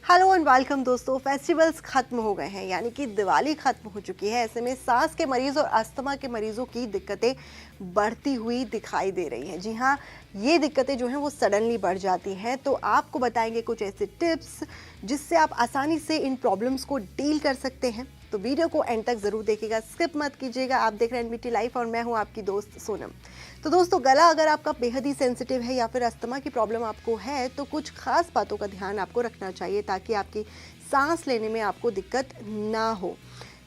Hello and welcome दोस्तों। Festivals खत्म हो गए हैं, यानी कि दिवाली खत्म हो चुकी है। ऐसे में सांस के मरीज और अस्थमा के मरीजों की दिक्कतें बढ़ती हुई दिखाई दे रही हैं। जी हाँ, ये दिक्कतें जो हैं वो सडनली बढ़ जाती हैं। तो आपको बताएंगे कुछ ऐसे टिप्स जिससे आप आसानी से इन प्रॉब्लम्स को डील कर सकते हैं। तो वीडियो को एंड तक जरूर देखिएगा, स्किप मत कीजिएगा। आप देख रहे हैं एनबीटी लाइफ और मैं हूं आपकी दोस्त सोनम। तो दोस्तों, गला अगर आपका बेहद ही सेंसिटिव है या फिर अस्थमा की प्रॉब्लम आपको है तो कुछ खास बातों का ध्यान आपको रखना चाहिए ताकि आपकी सांस लेने में आपको दिक्कत ना हो।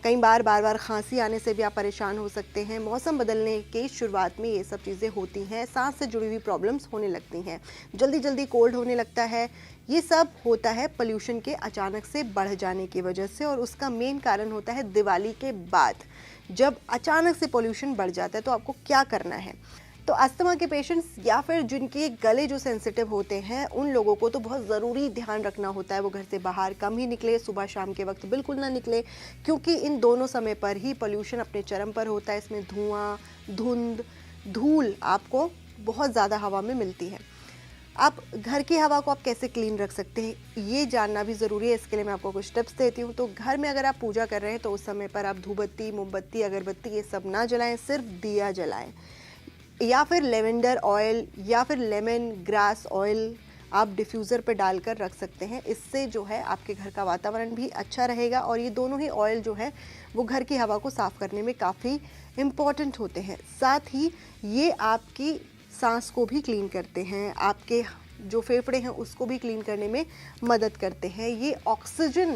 कई बार बार खांसी आने से भी आप परेशान हो सकते हैं। मौसम बदलने की शुरुआत में ये सब चीज़ें होती हैं, सांस से जुड़ी हुई प्रॉब्लम्स होने लगती हैं, जल्दी जल्दी कोल्ड होने लगता है। ये सब होता है पोल्यूशन के अचानक से बढ़ जाने की वजह से, और उसका मेन कारण होता है दिवाली के बाद। जब अचानक से पोल्यूशन बढ़ जाता है तो आपको क्या करना है। तो अस्थमा के पेशेंट्स या फिर जिनके गले जो सेंसिटिव होते हैं उन लोगों को तो बहुत ज़रूरी ध्यान रखना होता है। वो घर से बाहर कम ही निकले, सुबह शाम के वक्त बिल्कुल ना निकले, क्योंकि इन दोनों समय पर ही पोल्यूशन अपने चरम पर होता है। इसमें धुआं, धुंध, धूल आपको बहुत ज़्यादा हवा में मिलती है। आप घर की हवा को आप कैसे क्लीन रख सकते हैं ये जानना भी ज़रूरी है। इसके लिए मैं आपको कुछ टिप्स देती हूँ। तो घर में अगर आप पूजा कर रहे हैं तो उस समय पर आप धूपबत्ती, मोमबत्ती, अगरबत्ती ये सब ना जलाएं, सिर्फ दिया जलाएं, या फिर लेवेंडर ऑयल या फिर लेमन ग्रास ऑयल आप डिफ्यूज़र पे डालकर रख सकते हैं। इससे जो है आपके घर का वातावरण भी अच्छा रहेगा, और ये दोनों ही ऑयल जो है वो घर की हवा को साफ़ करने में काफ़ी इम्पॉर्टेंट होते हैं। साथ ही ये आपकी सांस को भी क्लीन करते हैं, आपके जो फेफड़े हैं उसको भी क्लीन करने में मदद करते हैं। ये ऑक्सीजन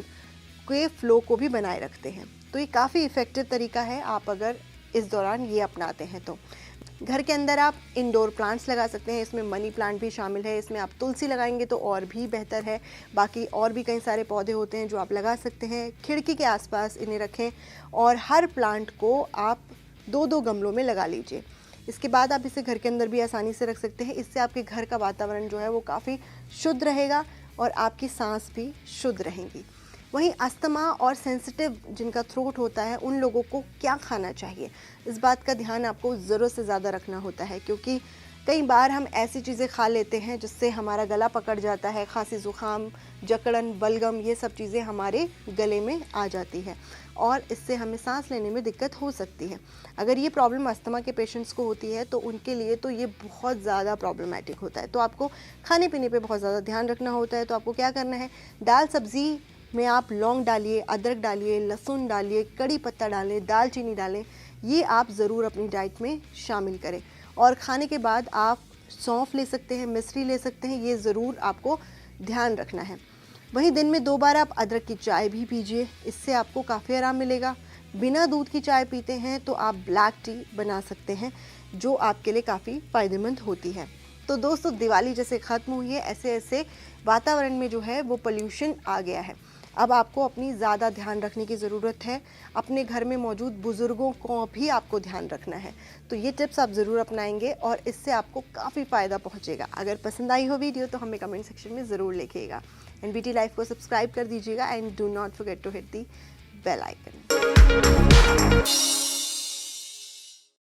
के फ्लो को भी बनाए रखते हैं। तो ये काफ़ी इफ़ेक्टिव तरीका है आप अगर इस दौरान ये अपनाते हैं तो। घर के अंदर आप इंडोर प्लांट्स लगा सकते हैं, इसमें मनी प्लांट भी शामिल है। इसमें आप तुलसी लगाएंगे तो और भी बेहतर है। बाकी और भी कई सारे पौधे होते हैं जो आप लगा सकते हैं। खिड़की के आसपास इन्हें रखें, और हर प्लांट को आप 2-2 गमलों में लगा लीजिए। इसके बाद आप इसे घर के अंदर भी आसानी से रख सकते हैं। इससे आपके घर का वातावरण जो है वो काफ़ी शुद्ध रहेगा और आपकी सांस भी शुद्ध रहेंगी। वहीं अस्थमा और सेंसिटिव जिनका थ्रोट होता है उन लोगों को क्या खाना चाहिए, इस बात का ध्यान आपको ज़रूरत से ज़्यादा रखना होता है, क्योंकि कई बार हम ऐसी चीज़ें खा लेते हैं जिससे हमारा गला पकड़ जाता है। खांसी, ज़ुकाम, जकड़न, बलगम ये सब चीज़ें हमारे गले में आ जाती है और इससे हमें सांस लेने में दिक्कत हो सकती है। अगर ये प्रॉब्लम अस्थमा के पेशेंट्स को होती है तो उनके लिए तो ये बहुत ज़्यादा प्रॉब्लमेटिक होता है। तो आपको खाने पीने पे बहुत ज़्यादा ध्यान रखना होता है। तो आपको क्या करना है, दाल सब्ज़ी में आप लौंग डालिए, अदरक डालिए, लहसुन डालिए, कड़ी पत्ता डालें, दालचीनी डालें। ये आप ज़रूर अपनी डाइट में शामिल करें। और खाने के बाद आप सौंफ ले सकते हैं, मिश्री ले सकते हैं, ये ज़रूर आपको ध्यान रखना है। वहीं दिन में 2 बार आप अदरक की चाय भी पीजिए, इससे आपको काफ़ी आराम मिलेगा। बिना दूध की चाय पीते हैं तो आप ब्लैक टी बना सकते हैं जो आपके लिए काफ़ी फ़ायदेमंद होती है। तो दोस्तों, दिवाली जैसे ख़त्म हुई है, ऐसे ऐसे वातावरण में जो है वो पोल्यूशन आ गया है। अब आपको अपनी ज़्यादा ध्यान रखने की ज़रूरत है। अपने घर में मौजूद बुज़ुर्गों को भी आपको ध्यान रखना है। तो ये टिप्स आप ज़रूर अपनाएंगे और इससे आपको काफ़ी फ़ायदा पहुंचेगा। अगर पसंद आई हो वीडियो तो हमें कमेंट सेक्शन में ज़रूर लिखिएगा। एनबीटी लाइफ को सब्सक्राइब कर दीजिएगा and do not forget to hit the bell icon.